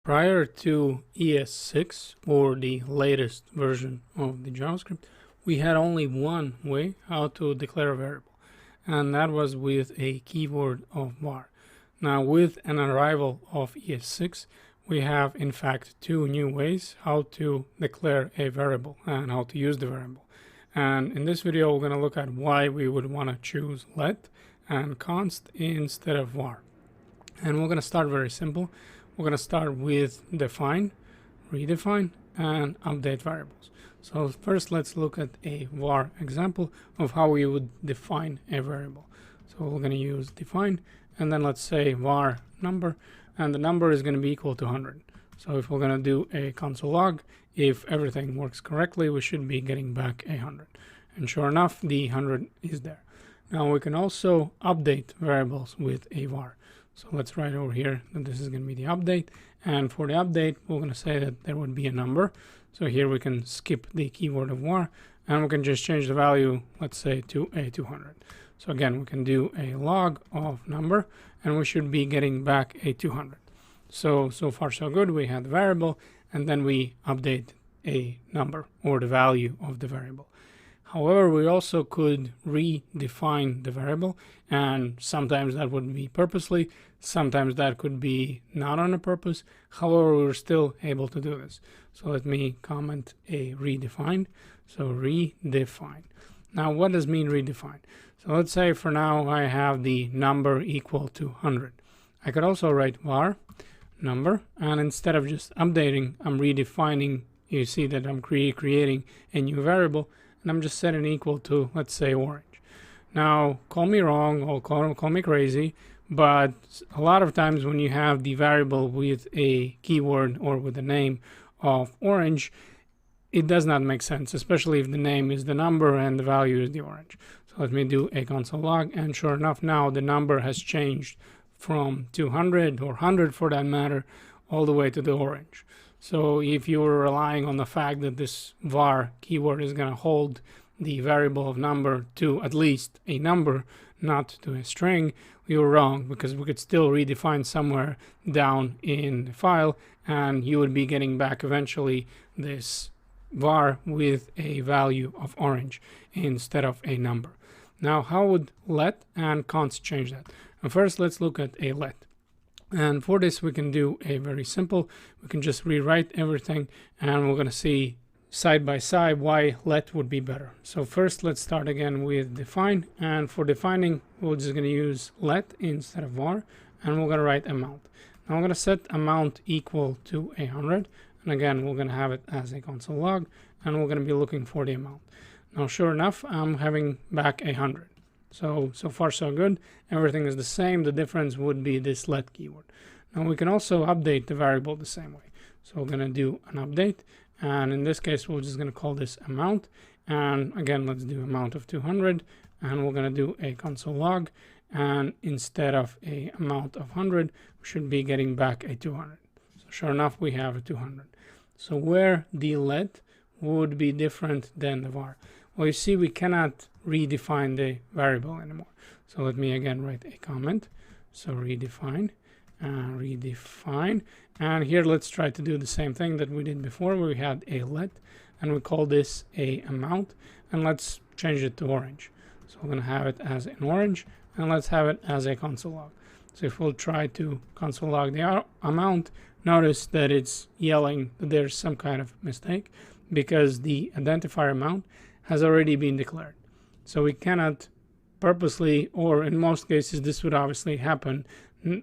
Prior to ES6 or the latest version of the JavaScript, we had only one way how to declare a variable, and that was with a keyword of VAR. Now, with an arrival of ES6, we have in fact two new ways how to declare a variable and how to use the variable. And in this video, we're going to look at why we would want to choose let and const instead of var. And we're going to start very simple. We're going to start with define, redefine, and update variables. So first, let's look at a var example of how we would define a variable. So we're going to use define, and then let's say var number, and the number is going to be equal to 100. So if we're going to do a console log, if everything works correctly, we should be getting back 100. And sure enough, the 100 is there. Now we can also update variables with a var. So let's write over here that this is going to be the update. And for the update, we're going to say that there would be a number. So here we can skip the keyword of var, and we can just change the value, let's say, to a 200. So again, we can do a log of number, and we should be getting back a 200. So far so good. We had the variable, and then we update a number or the value of the variable. However, we also could redefine the variable, and sometimes that would be purposely, sometimes that could be not on a purpose. However, we're still able to do this. So let me comment a redefine. So redefine. Now, what does mean redefine? So let's say for now I have the number equal to 100. I could also write var number, and instead of just updating, I'm redefining. You see that I'm creating a new variable, and I'm just setting equal to, let's say, orange. Now, call me wrong or call me crazy, but a lot of times when you have the variable with a keyword or with a name of orange, it does not make sense, especially if the name is the number and the value is the orange. So let me do a console log, and sure enough, now the number has changed from 200 or 100 for that matter, all the way to the orange. So if you were relying on the fact that this var keyword is going to hold the variable of number to at least a number, not to a string, you were wrong, because we could still redefine somewhere down in the file, and you would be getting back eventually this var with a value of orange instead of a number. Now, how would let and const change that? And first, let's look at a let. And for this, we can do a very simple. We can just rewrite everything, and we're going to see side by side why let would be better. So first, let's start again with define. And for defining, we're just going to use let instead of var, and we're going to write amount. Now I'm going to set amount equal to 100. And again, we're going to have it as a console log, and we're going to be looking for the amount. Now, sure enough, I'm having back 100. So far so good. Everything is the same. The difference would be this let keyword. Now we can also update the variable the same way. So we're going to do an update, and in this case, we're just going to call this amount. And again, let's do amount of 200, and we're going to do a console log. And instead of a amount of 100, we should be getting back a 200. So sure enough, we have a 200. So where the let would be different than the var? Well, you see, we cannot redefine the variable anymore. So let me again write a comment. So redefine, redefine. And here, let's try to do the same thing that we did before, where we had a let, and we call this a amount, and let's change it to orange. So we're going to have it as an orange, and let's have it as a console log. So if we'll try to console log the amount, notice that it's yelling that there's some kind of mistake because the identifier amount has already been declared. So we cannot purposely, or in most cases, this would obviously happen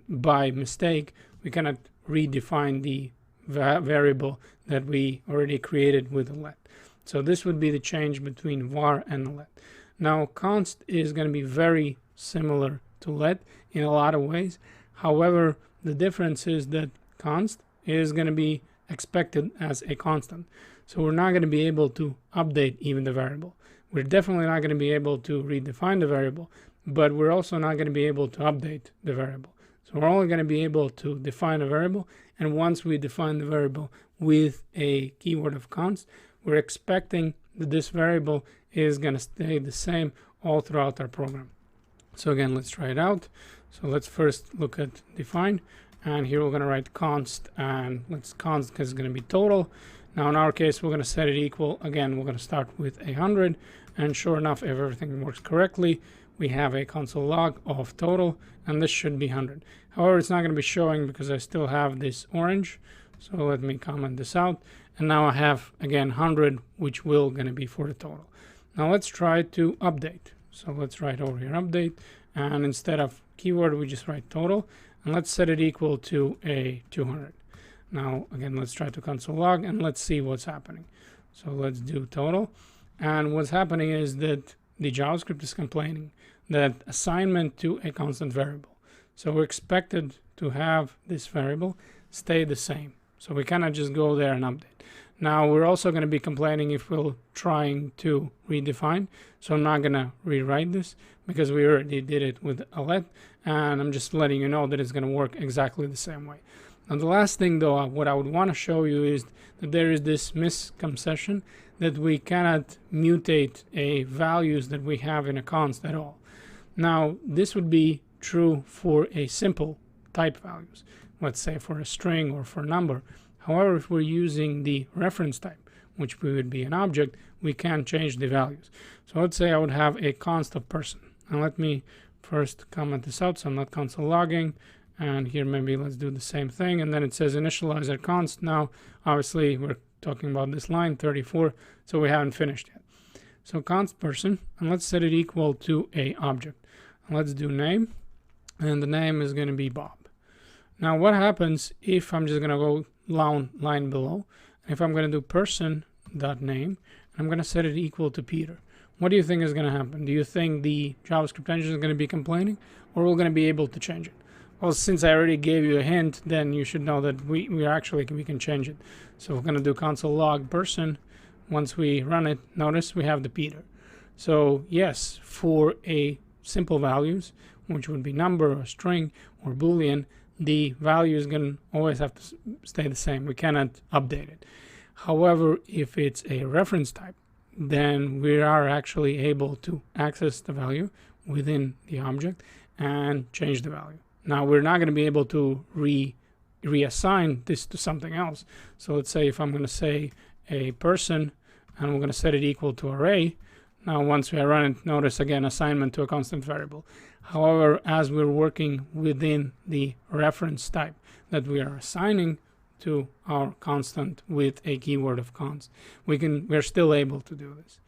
by mistake. We cannot redefine the variable that we already created with a let. So this would be the change between var and the let. Now, const is going to be very similar to let in a lot of ways. However, the difference is that const is going to be expected as a constant. So we're not going to be able to update even the variable. We're definitely not going to be able to redefine the variable, but we're also not going to be able to update the variable. So we're only going to be able to define a variable, and once we define the variable with a keyword of const, we're expecting that this variable is going to stay the same all throughout our program. So again, let's try it out. So let's first look at define, And here we're going to write const, and let's const because it's going to be total. Now in our case, we're going to set it equal. Again, we're going to start with 100, and sure enough, if everything works correctly, we have a console log of total, and this should be 100. However, it's not going to be showing because I still have this orange. So let me comment this out. And now I have, again, 100, which will going to be for the total. Now let's try to update. So let's write over here update. And instead of keyword, we just write total. And let's set it equal to a 200. Now, again, let's try to console log and let's see what's happening. So let's do total. And what's happening is that the JavaScript is complaining that assignment to a constant variable. So we're expected to have this variable stay the same. So we cannot just go there and update. Now we're also going to be complaining if we're trying to redefine. So I'm not going to rewrite this because we already did it with a let, and I'm just letting you know that it's going to work exactly the same way. Now the last thing though, what I would want to show you is that there is this misconception that we cannot mutate a values that we have in a const at all. Now this would be true for a simple type values, let's say for a string or for a number. However, if we're using the reference type, which would be an object, we can change the values. So let's say I would have a const of person. And let me first comment this out so I'm not console logging. And here maybe let's do the same thing. And then it says initialize our const. Now, obviously, we're talking about this line 34, so we haven't finished yet. So const person, and let's set it equal to a object. And let's do name, and the name is going to be Bob. Now, what happens if I'm just going to go line below? If I'm going to do person.name, I'm going to set it equal to Peter. What do you think is going to happen? Do you think the JavaScript engine is going to be complaining, or we're going to be able to change it? Well, since I already gave you a hint, then you should know that we can change it. So we're going to do console log person. Once we run it, notice we have the Peter. So yes, for a simple values, which would be number or string or Boolean, the value is going to always have to stay the same. We cannot update it. However, if it's a reference type, then we are actually able to access the value within the object and change the value. Now, we're not going to be able to reassign this to something else. So let's say if I'm going to say a person and we're going to set it equal to array. Now, once we run it, notice again assignment to a constant variable. However, as we're working within the reference type that we are assigning to our constant with a keyword of const, we're still able to do this.